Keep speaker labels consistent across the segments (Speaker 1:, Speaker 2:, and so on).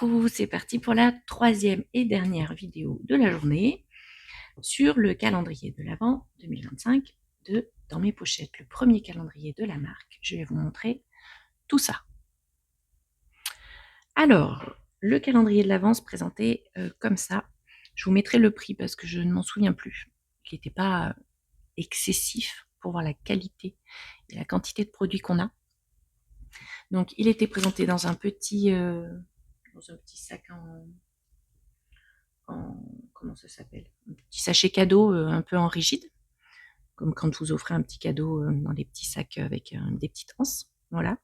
Speaker 1: Coucou, c'est parti pour la troisième et dernière vidéo de la journée sur le calendrier de l'Avent 2025 de Dans mes pochettes, le premier calendrier de la marque. Je vais vous montrer tout ça. Alors, le calendrier de l'Avent se présentait comme ça. Je vous mettrai le prix parce que je ne m'en souviens plus. Il n'était pas excessif pour voir la qualité et la quantité de produits qu'on a. Donc, il était présenté dans un petit sac comment ça s'appelle, un petit sachet cadeau un peu en rigide, comme quand vous offrez un petit cadeau dans les petits sacs avec des petites anses. Voilà.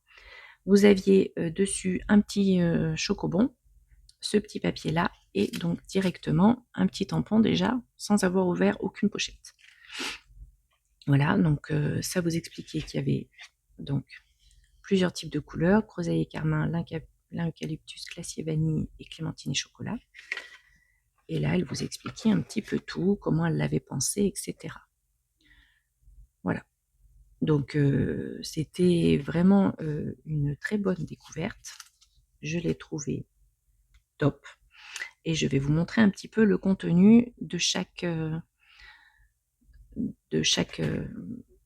Speaker 1: Vous aviez dessus un petit chocobon, ce petit papier là, et donc directement un petit tampon déjà, sans avoir ouvert aucune pochette. Voilà, donc ça vous expliquait qu'il y avait donc plusieurs types de couleurs, groseille et carmin, l'eucalyptus, glacier vanille et clémentine et chocolat. Et là, elle vous expliquait un petit peu tout, comment elle l'avait pensé, etc. Voilà. Donc, c'était vraiment une très bonne découverte. Je l'ai trouvé top. Et je vais vous montrer un petit peu le contenu de chaque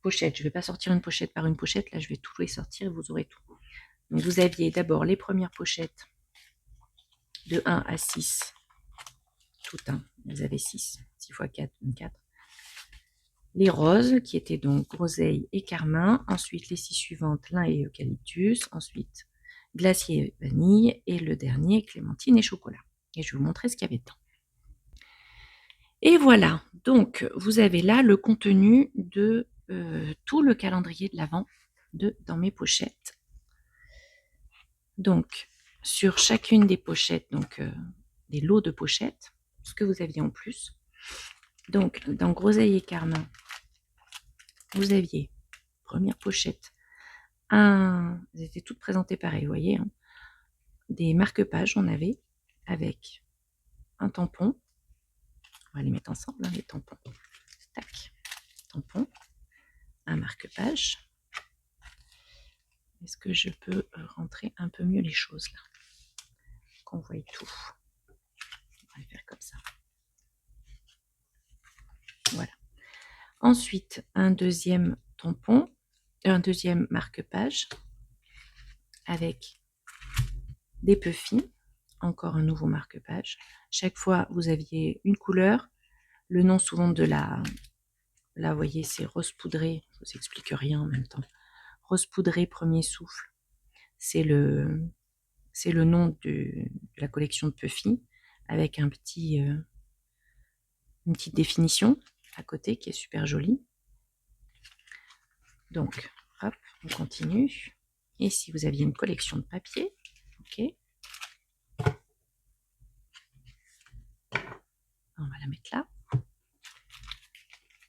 Speaker 1: pochette. Je ne vais pas sortir une pochette par une pochette. Là, je vais tout les sortir et vous aurez tout. Donc, vous aviez d'abord les premières pochettes de 1 à 6. Tout un. Vous avez 6. 6 x 4, 24. Les roses, qui étaient donc groseille et carmin. Ensuite, les 6 suivantes, lin et eucalyptus. Ensuite, glacier et vanille. Et le dernier, clémentine et chocolat. Et je vais vous montrer ce qu'il y avait dedans. Et voilà, donc vous avez là le contenu de tout le calendrier de l'Avent dans mes pochettes. Donc, sur chacune des pochettes, donc des lots de pochettes, ce que vous aviez en plus. Donc, dans groseille et carmin, vous aviez, première pochette, elles étaient toutes présentées pareil, vous voyez, hein, des marque-pages, on avait, avec un tampon. On va les mettre ensemble, hein, les tampons. Tac, tampon, un marque-page. Est-ce que je peux rentrer un peu mieux les choses là, qu'on voit tout. On va le faire comme ça. Voilà. Ensuite, un deuxième tampon, un deuxième marque-page avec des puffins, encore un nouveau marque-page. Chaque fois, vous aviez une couleur, le nom souvent de la... Là, vous voyez, c'est rose poudré, je vous explique rien en même temps. Rose poudré, premier souffle, c'est le nom de la collection de puffins, avec une petite définition à côté qui est super jolie. Donc, hop, on continue. Et si vous aviez une collection de papier, ok, on va la mettre là.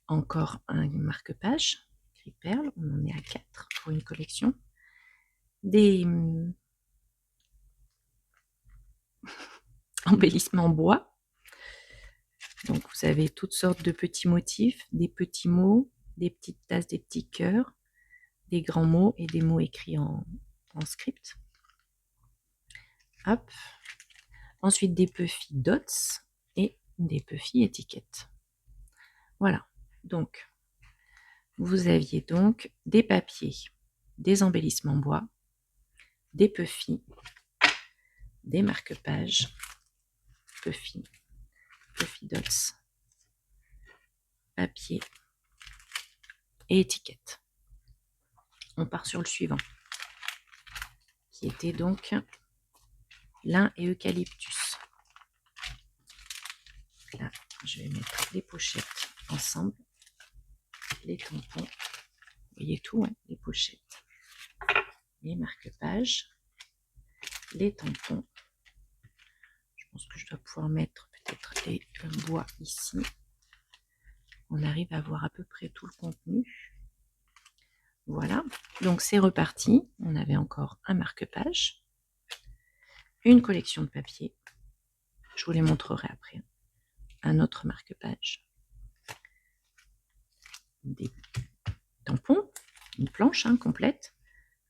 Speaker 1: Encore un marque-page, gris perle, on en est à 4 pour une collection. Des embellissements en bois. Donc, vous avez toutes sortes de petits motifs, des petits mots, des petites tasses, des petits cœurs, des grands mots et des mots écrits en script. Hop. Ensuite, des puffy dots et des puffy étiquettes. Voilà. Donc, vous aviez donc des papiers, des embellissements bois, des puffy, des marque-pages, puffy dots, papier et étiquettes. On part sur le suivant, qui était donc lin et eucalyptus. Là, je vais mettre les pochettes ensemble, les tampons, vous voyez tout, hein, les pochettes, les marque-pages, les tampons. Je pense que je dois pouvoir mettre peut-être les bois ici. On arrive à voir à peu près tout le contenu. Voilà, donc c'est reparti. On avait encore un marque-page, une collection de papier. Je vous les montrerai après. Un autre marque-page, des tampons, une planche complète,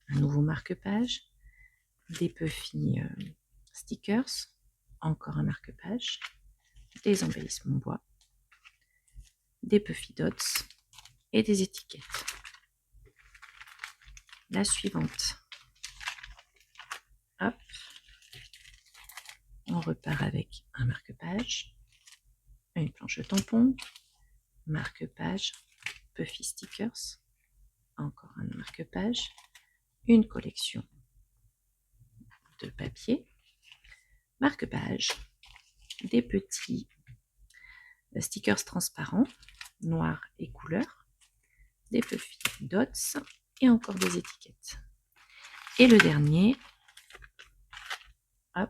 Speaker 1: un nouveau marque-page, des puffy stickers, encore un marque-page, des embellissements bois, des Puffy Dots et des étiquettes. La suivante. Hop. On repart avec un marque-page, une planche de tampon, marque-page, Puffy Stickers, encore un marque-page, une collection de papier, marque-page, des petits stickers transparents, noirs et couleurs, des Puffy Dots et encore des étiquettes. Et le dernier, hop,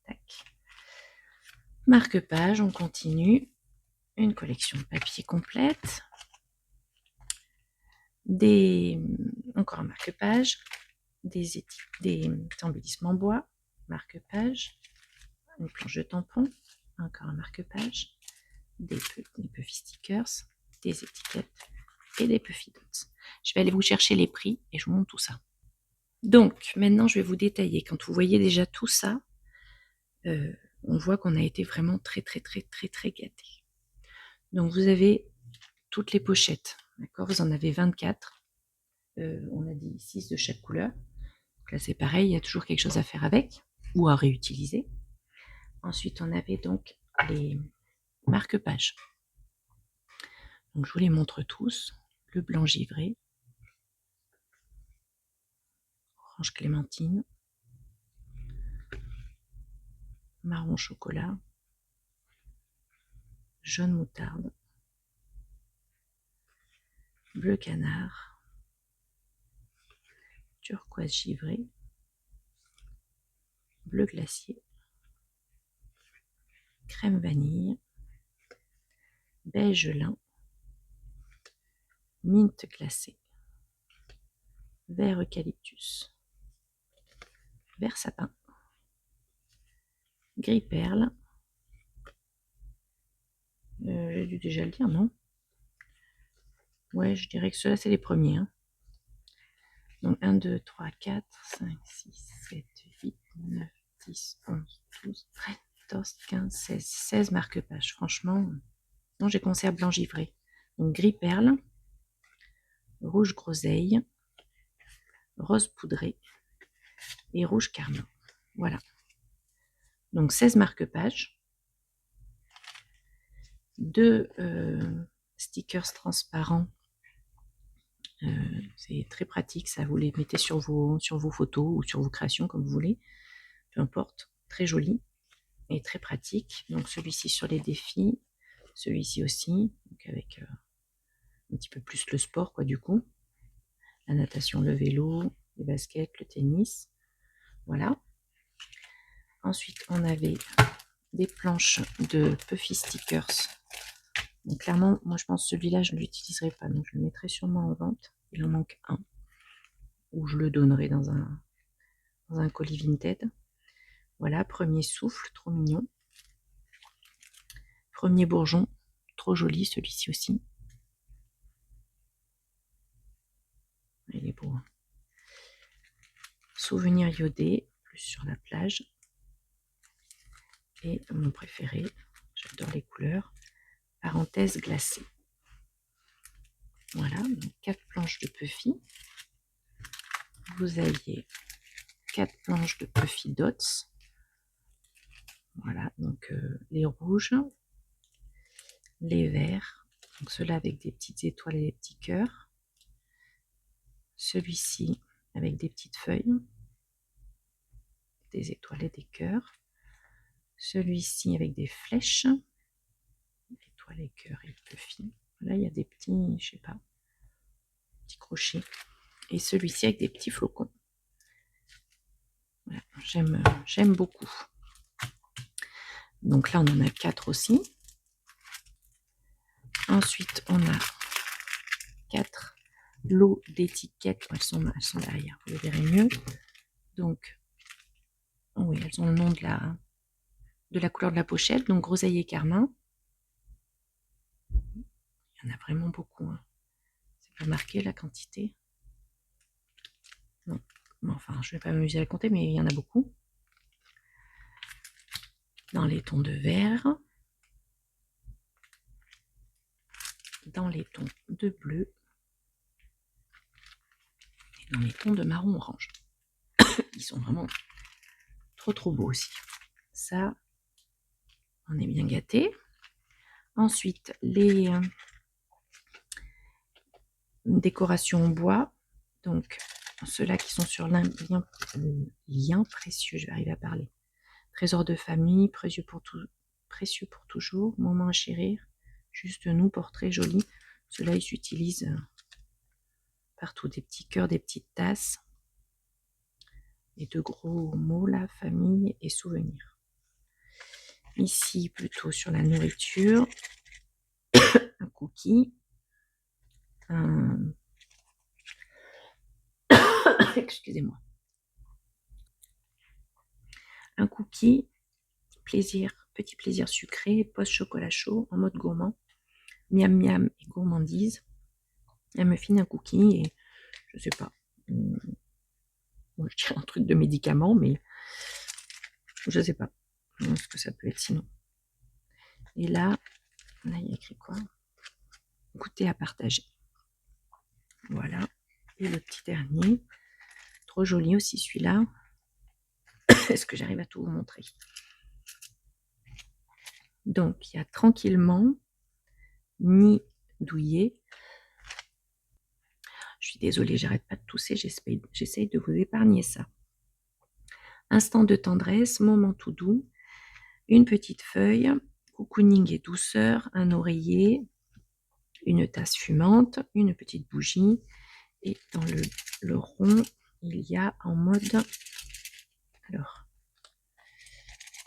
Speaker 1: tac, marque-page, on continue, une collection de papier complète, encore un marque-page, des embellissements bois, marque-page, une planche de tampon, encore un marque-page, des Puffy stickers, des étiquettes et des Puffy Dots. Je vais aller vous chercher les prix et je vous montre tout ça. Donc, maintenant, je vais vous détailler. Quand vous voyez déjà tout ça, on voit qu'on a été vraiment très gâtés. Donc, vous avez toutes les pochettes, d'accord? Vous en avez 24. On a dit 6 de chaque couleur. Donc là, c'est pareil, il y a toujours quelque chose à faire avec ou à réutiliser. Ensuite, on avait donc les marque-pages. Donc, je vous les montre tous. Le blanc givré, orange clémentine, marron chocolat, jaune moutarde, bleu canard, turquoise givré, bleu glacier, crème vanille, beige lin, mint glacé, vert eucalyptus, vert sapin, gris perle, j'ai dû déjà le dire, non? Ouais, je dirais que ceux-là, c'est les premiers. Hein. Donc 1, 2, 3, 4, 5, 6, 7, 8, 9, 10, 11, 12, 13, 14, 15, 16, 16 marque-pages. Franchement, non, j'ai commencé à blanc givré. Donc gris perle, rouge groseille, rose poudré et rouge carmin. Voilà. Donc 16 marque-pages. 2 stickers transparents. C'est très pratique, ça, vous les mettez sur vos photos ou sur vos créations comme vous voulez, peu importe, très joli et très pratique. Donc celui-ci sur les défis, celui-ci aussi, donc avec un petit peu plus le sport quoi du coup, la natation, le vélo, les baskets, le tennis, voilà. Ensuite on avait des planches de Puffy Stickers. Donc clairement, moi je pense que celui-là je ne l'utiliserai pas, donc je le mettrai sûrement en vente. Il en manque un, ou je le donnerai dans un colis Vinted. Voilà, premier souffle, trop mignon. Premier bourgeon, trop joli celui-ci aussi. Il est beau. Hein. Souvenir iodé, plus sur la plage. Et mon préféré, j'adore les couleurs, parenthèse glacée. Voilà, donc 4 planches de Puffy. Vous aviez 4 planches de Puffy Dots. Voilà, donc les rouges, les verts, donc ceux-là avec des petites étoiles et des petits cœurs. Celui-ci avec des petites feuilles, des étoiles et des cœurs. Celui-ci avec des flèches, étoiles et cœurs et Puffy. Là, il y a des petits, je sais pas, petits crochets. Et celui-ci avec des petits flocons. Voilà, j'aime beaucoup. Donc là, on en a 4 aussi. Ensuite, on a 4 lots d'étiquettes. Elles sont derrière, vous les verrez mieux. Donc, oui, elles ont le nom de la couleur de la pochette. Donc, groseille et carmin. Il y en a vraiment beaucoup. Hein. C'est pas marqué la quantité. Non. Enfin, je ne vais pas m'amuser à le compter, mais il y en a beaucoup. Dans les tons de vert, dans les tons de bleu et dans les tons de marron orange. Ils sont vraiment trop beaux aussi. Ça, on est bien gâté. Ensuite, les décorations en bois. Donc, ceux-là qui sont sur lien précieux, je vais arriver à parler. Trésor de famille, précieux pour toujours, moment à chérir, juste nous, portrait joli. Ceux-là, ils s'utilisent partout, des petits cœurs, des petites tasses. Et deux gros mots là, famille et souvenirs. Ici, plutôt sur la nourriture, un cookie, excusez-moi, un cookie, petit plaisir sucré, post-chocolat chaud, en mode gourmand, miam miam et gourmandise, un muffin, un cookie et je sais pas, je dirais un truc de médicament, mais je sais pas ce que ça peut être sinon. Et là il y a écrit quoi? Goûter à partager. Voilà. Et le petit dernier, trop joli aussi celui-là. Est-ce que j'arrive à tout vous montrer? Donc, il y a tranquillement ni douillet. Je suis désolée, j'arrête pas de tousser, j'essaye de vous épargner ça. Instant de tendresse, moment tout doux, une petite feuille, cocooning et douceur, un oreiller, une tasse fumante, une petite bougie, et dans le rond, il y a en mode, alors,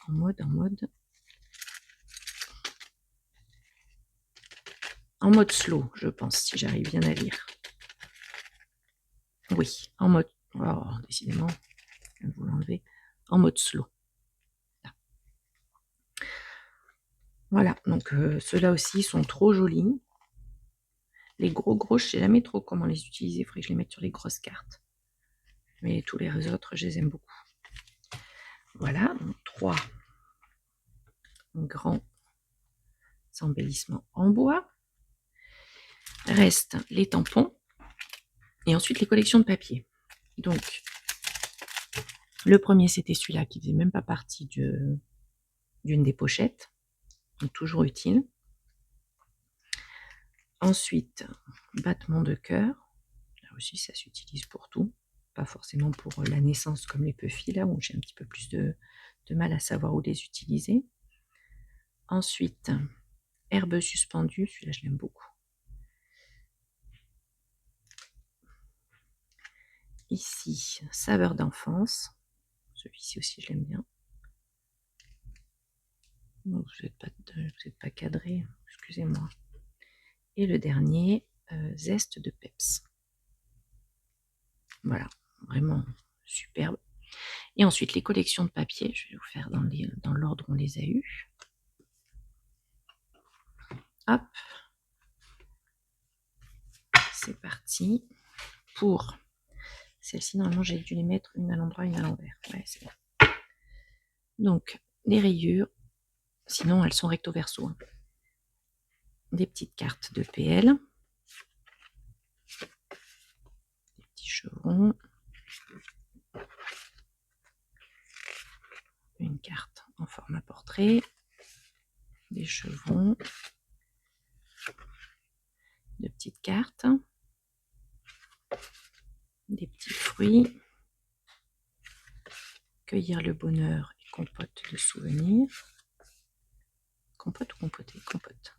Speaker 1: en mode slow, je pense, si j'arrive bien à lire. Oui, en mode, oh, décidément, je viens de vous l'enlever, en mode slow. Là. Voilà, donc ceux-là aussi sont trop jolis. Les gros, je sais jamais trop comment les utiliser, il faudrait que je les mette sur les grosses cartes. Mais tous les autres, je les aime beaucoup. Voilà, donc 3 grands embellissements en bois. Restent les tampons et ensuite les collections de papier. Donc, le premier, c'était celui-là qui ne faisait même pas partie d'une des pochettes, donc toujours utile. Ensuite, battement de cœur. Là aussi, ça s'utilise pour tout. Pas forcément pour la naissance comme les puffy, là où j'ai un petit peu plus de mal à savoir où les utiliser. Ensuite, herbe suspendue. Celui-là, je l'aime beaucoup. Ici, saveur d'enfance. Celui-ci aussi, je l'aime bien. Donc, vous n'êtes pas cadré, excusez-moi. Et le dernier, zeste de peps. Voilà, vraiment superbe. Et ensuite, les collections de papier, je vais vous faire dans l'ordre où on les a eus. Hop. C'est parti. Pour celle-ci, normalement, j'ai dû les mettre une à l'endroit, une à l'envers. Ouais, c'est bon. Donc, les rayures, sinon elles sont recto verso. Hein. Des petites cartes de PL. Des petits chevrons. Une carte en format portrait. Des chevrons. De petites cartes. Des petits fruits. Cueillir le bonheur et compote de souvenirs. Compote ou compoter? Compote.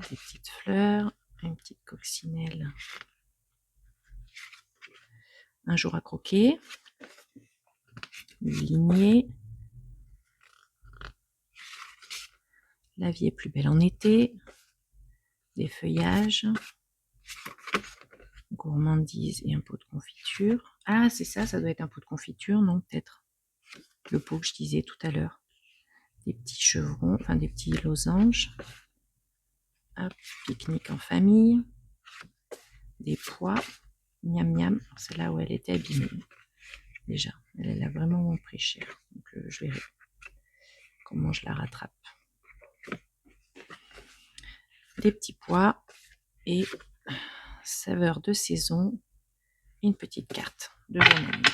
Speaker 1: Des petites fleurs. Une petite coccinelle. Un jour à croquer. Une lignée. La vie est plus belle en été. Des feuillages. Gourmandise et un pot de confiture. Ah, c'est ça, ça doit être un pot de confiture, non, peut-être. Le pot que je disais tout à l'heure. Des petits chevrons, enfin des petits losanges. Hop, pique-nique en famille. Des pois. Miam miam, c'est là où elle était abîmée. Déjà, elle a vraiment pris cher. Donc je verrai comment je la rattrape. Des petits pois et saveur de saison. Une petite carte de journaling.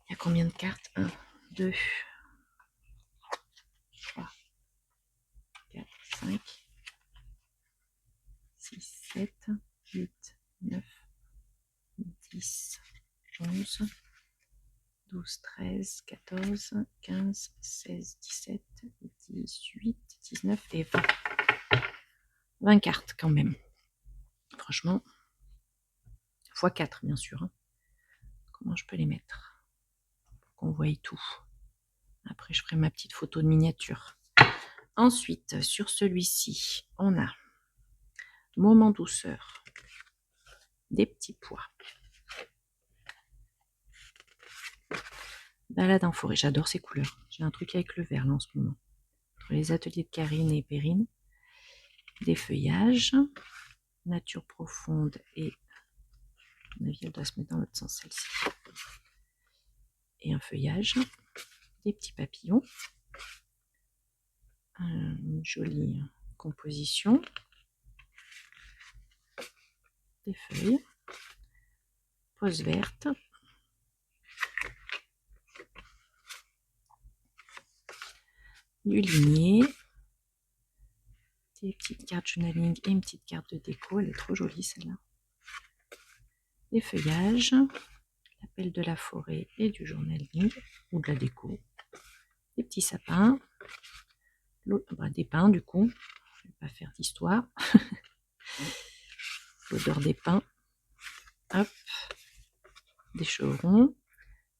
Speaker 1: Il y a combien de cartes? 1, 2, 3, 4, 5, 6, 7, 8, 9, 10, 11, 12, 13, 14, 15, 16, 17, 18, 19 et 20. 20 cartes quand même. Franchement, x 4 bien sûr. Comment je peux les mettre pour qu'on voie tout. Après, je ferai ma petite photo de miniature. Ensuite, sur celui-ci, on a Moment douceur, des petits pois, balade en forêt. J'adore ces couleurs. J'ai un truc avec le vert là en ce moment. Entre les ateliers de Karine et Perrine, des feuillages, nature profonde et à mon avis, elle doit se mettre dans l'autre sens celle-ci. Et un feuillage, des petits papillons, une jolie composition, des feuilles, pose verte, du ligné, des petites cartes journaling et une petite carte de déco. Elle est trop jolie celle-là. Des feuillages, l'appel de la forêt et du journaling ou de la déco, des petits sapins, des pins du coup, je ne vais pas faire d'histoire, l'odeur des pins, hop, des chevrons,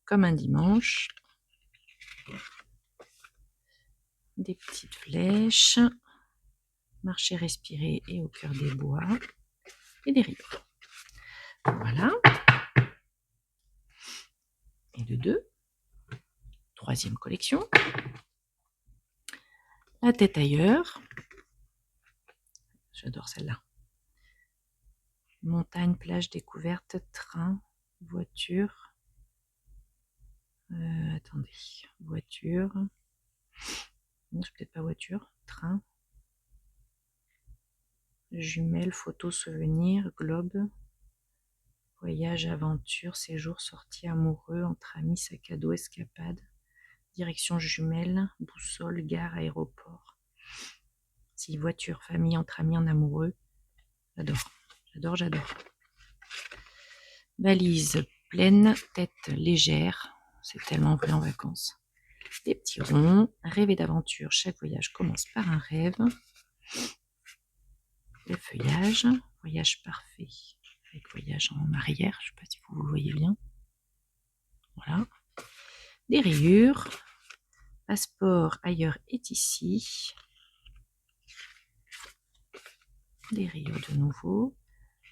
Speaker 1: comme un dimanche, des petites flèches, marcher, respirer et au cœur des bois, et des rayures. Voilà. Et de 2. Troisième collection. La tête ailleurs. J'adore celle-là. Montagne, plage, découverte, train, voiture. Attendez. Voiture. Non, c'est peut-être pas voiture. Train. Jumelles, photos, souvenirs, globe. Voyage, aventure, séjour, sortie, amoureux, entre amis, sac à dos, escapade. Direction jumelles, boussole, gare, aéroport. Si, voiture, famille, entre amis, en amoureux. J'adore, j'adore, j'adore. Valise pleine, tête légère. C'est tellement vrai en vacances. Des petits ronds, rêver d'aventure. Chaque voyage commence par un rêve. Le feuillage, voyage parfait. Avec voyage en arrière, je ne sais pas si vous le voyez bien. Voilà. Des rayures. Passeport ailleurs est ici. Des rayures de nouveau.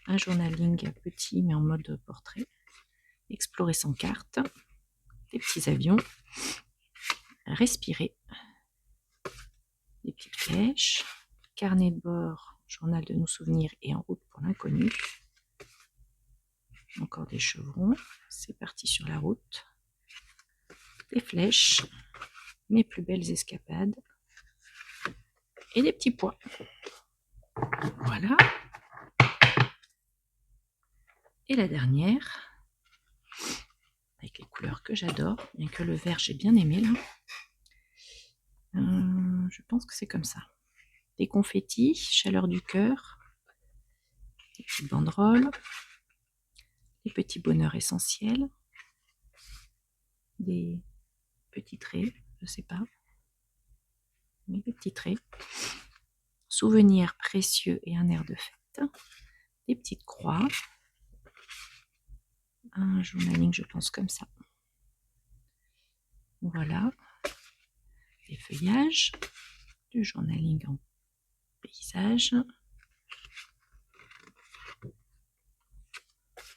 Speaker 1: Un journaling petit mais en mode portrait. Explorer sans carte. Des petits avions. Respirer. Des petites flèches. Carnet de bord. Journal de nos souvenirs et en route pour l'inconnu. Encore des chevrons. C'est parti sur la route. Des flèches. Mes plus belles escapades. Et des petits pois. Voilà. Et la dernière, avec les couleurs que j'adore, bien que le vert j'ai bien aimé là. Je pense que c'est comme ça. Des confettis, chaleur du cœur, des petites banderoles, des petits bonheurs essentiels, des petits traits, je sais pas, oui, des petits traits, souvenirs précieux et un air de fête, des petites croix, un journaling je pense comme ça. Voilà, des feuillages, du journaling en paysage,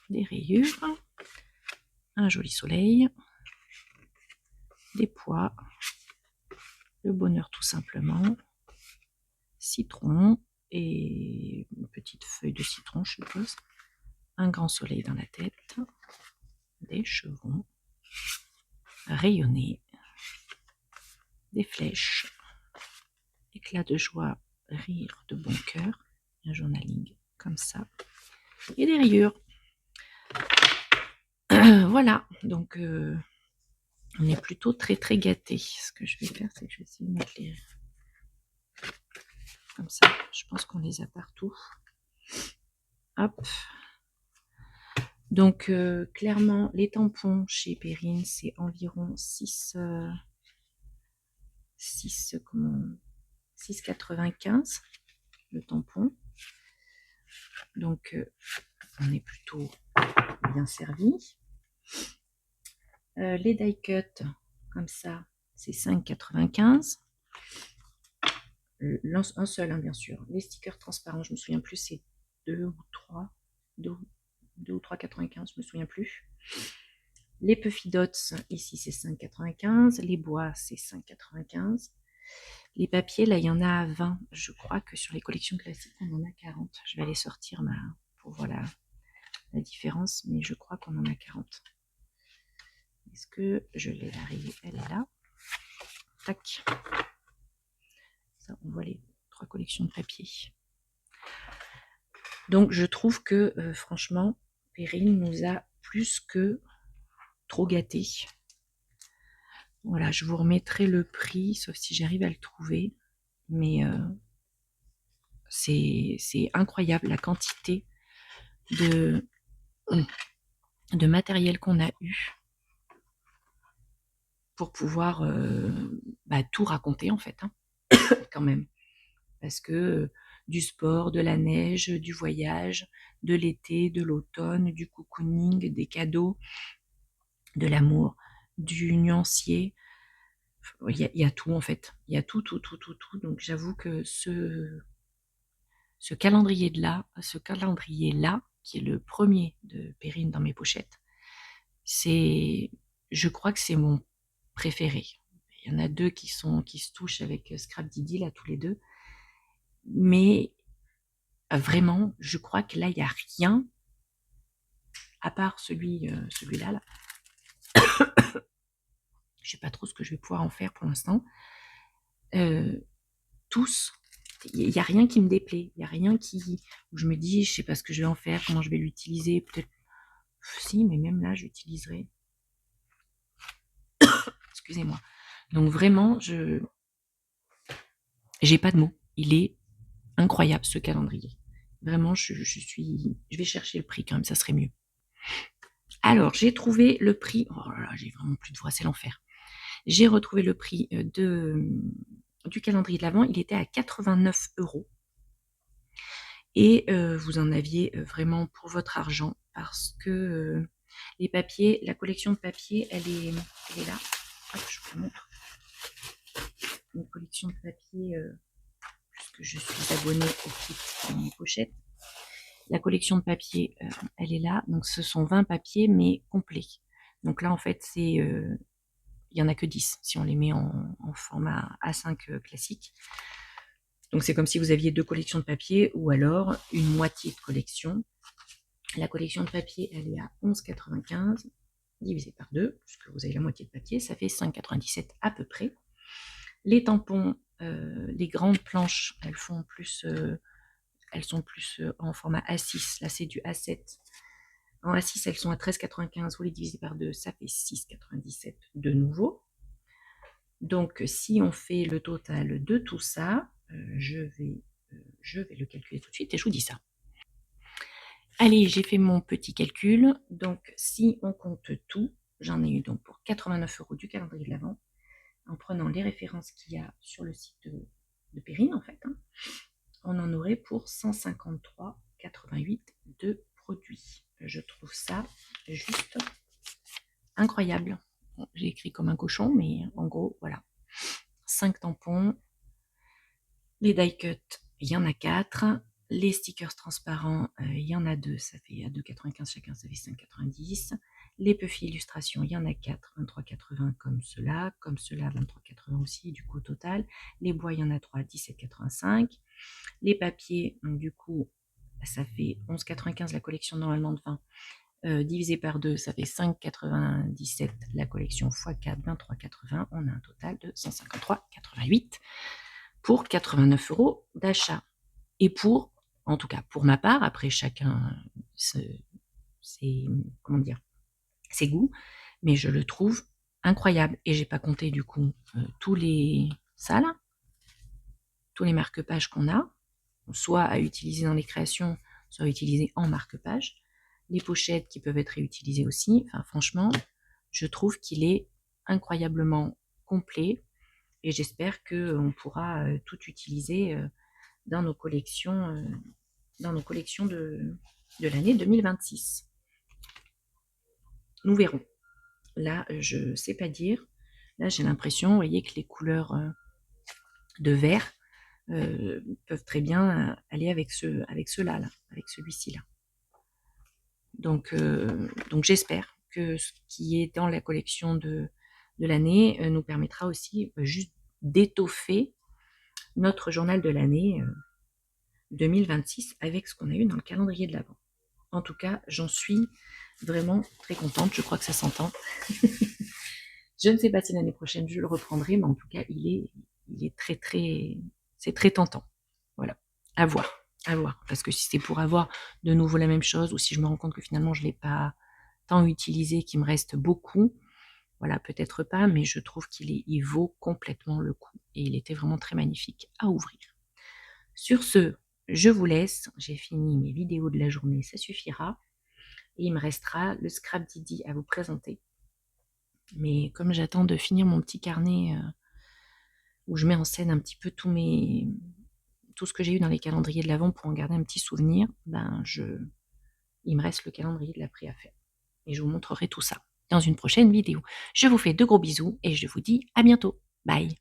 Speaker 1: des rayures, un joli soleil, des pois, le bonheur tout simplement, citron et une petite feuille de citron je suppose, un grand soleil dans la tête, des chevrons, rayonnés, des flèches, éclat de joie, rire de bon cœur, un journaling comme ça, et des rayures. Voilà, donc on est plutôt très très gâtés. Ce que je vais faire, c'est que je vais essayer de mettre les... Comme ça, je pense qu'on les a partout. Hop. Donc, clairement, les tampons chez Perrine, c'est environ 6,95 le tampon. Donc, on est plutôt bien servi. Les die cut, comme ça, c'est 5,95. Un seul, hein, bien sûr. Les stickers transparents, je me souviens plus, c'est 2 ou 3. 2 ou 3,95, je me souviens plus. Les Puffy Dots, ici, c'est 5,95. Les bois, c'est 5,95. Les papiers, là, il y en a 20. Je crois que sur les collections classiques, on en a 40. Je vais aller sortir pour voir la différence, mais je crois qu'on en a 40. Est-ce que je l'ai arrivée? Elle est là. Tac. Ça, on voit les 3 collections de papier. Donc, je trouve que, franchement, Perrine nous a plus que trop gâtés. Voilà, je vous remettrai le prix, sauf si j'arrive à le trouver. Mais c'est incroyable la quantité de matériel qu'on a eu pour pouvoir tout raconter en fait, hein, quand même. Parce que du sport, de la neige, du voyage, de l'été, de l'automne, du cocooning, des cadeaux, de l'amour, du nuancier, il y a tout en fait. Il y a tout. Donc j'avoue que ce calendrier-là, qui est le premier de Perrine dans mes pochettes, je crois que c'est mon préféré. Il y en a 2 qui se touchent avec Scrap Didi, là, tous les 2. Mais vraiment, je crois que là, il n'y a rien, à part celui-là. Là. Je sais pas trop ce que je vais pouvoir en faire pour l'instant. Tous, il n'y a rien qui me déplaît. Il n'y a rien où je me dis, je sais pas ce que je vais en faire, comment je vais l'utiliser. Peut-être, si, mais même là, j'utiliserai. Excusez-moi. Donc vraiment, j'ai pas de mots. Il est incroyable ce calendrier. Vraiment, je vais chercher le prix quand même, ça serait mieux. Alors, j'ai trouvé le prix. Oh là là, j'ai vraiment plus de voix, c'est l'enfer. J'ai retrouvé le prix du calendrier de l'Avent. Il était à 89 €. Et vous en aviez vraiment pour votre argent parce que les papiers, la collection de papier, elle est là. Hop, je vous montre. Une collection de papier, puisque je suis abonnée au kit dans mes pochettes. La collection de papier, elle est là. Donc, ce sont 20 papiers, mais complets. Donc là, en fait, il n'y en a que 10 si on les met en format A5 classique. Donc, c'est comme si vous aviez 2 collections de papier ou alors une moitié de collection. La collection de papier, elle est à 11,95 divisé par 2, puisque vous avez la moitié de papier, ça fait 5,97 à peu près. Les tampons, les grandes planches, elles sont plus en format A6. Là, c'est du A7. En A6, elles sont à 13,95. Vous les divisez par 2, ça fait 6,97 de nouveau. Donc, si on fait le total de tout ça, je vais le calculer tout de suite et je vous dis ça. Allez, j'ai fait mon petit calcul. Donc, si on compte tout, j'en ai eu donc pour 89 € du calendrier de l'Avent, en prenant les références qu'il y a sur le site de Perrine, en fait. Hein, on en aurait pour 153,88 de produits. Je trouve ça juste incroyable. Bon, j'ai écrit comme un cochon, mais en gros, voilà. 5 tampons. Les die cut, il y en a 4. Les stickers transparents, il y en a 2, ça fait à 2,95 chacun, ça fait 5,90. Les Puffy illustrations, il y en a 4, 23,80 comme cela, 23,80 aussi, du coup au total. Les bois, il y en a 3, 17,85. Les papiers, donc, du coup, ça fait 11,95 la collection normalement de 20. Divisé par 2, ça fait 5,97 la collection x 4, 23,80. On a un total de 153,88 pour 89 € d'achat. Et pour, en tout cas pour ma part, après chacun ses goûts, mais je le trouve incroyable. Et j'ai pas compté du coup tous les marque-pages qu'on a, soit à utiliser dans les créations, soit à utiliser en marque-page. Les pochettes qui peuvent être réutilisées aussi. Enfin, franchement, je trouve qu'il est incroyablement complet et j'espère qu'on pourra tout utiliser dans nos collections de l'année 2026. Nous verrons. Là, je sais pas dire. Là, j'ai l'impression, vous voyez, que les couleurs de vert peuvent très bien aller avec ceux-là, avec celui-ci là. Donc j'espère que ce qui est dans la collection de l'année nous permettra aussi juste d'étoffer notre journal de l'année 2026 avec ce qu'on a eu dans le calendrier de l'Avent. En tout cas, j'en suis vraiment très contente. Je crois que ça s'entend. Je ne sais pas si l'année prochaine je le reprendrai, mais en tout cas, il est très très, c'est très tentant. Voilà, à voir. Parce que si c'est pour avoir de nouveau la même chose, ou si je me rends compte que finalement je l'ai pas tant utilisé, qu'il me reste beaucoup, voilà, peut-être pas, mais je trouve il vaut complètement le coup. Et il était vraiment très magnifique à ouvrir. Sur ce, je vous laisse. J'ai fini mes vidéos de la journée, ça suffira. Et il me restera le Scrap Didi à vous présenter. Mais comme j'attends de finir mon petit carnet où je mets en scène un petit peu tout ce que j'ai eu dans les calendriers de l'Avent pour en garder un petit souvenir, il me reste le calendrier de l'après à faire. Et je vous montrerai tout ça dans une prochaine vidéo. Je vous fais de gros bisous et je vous dis à bientôt. Bye.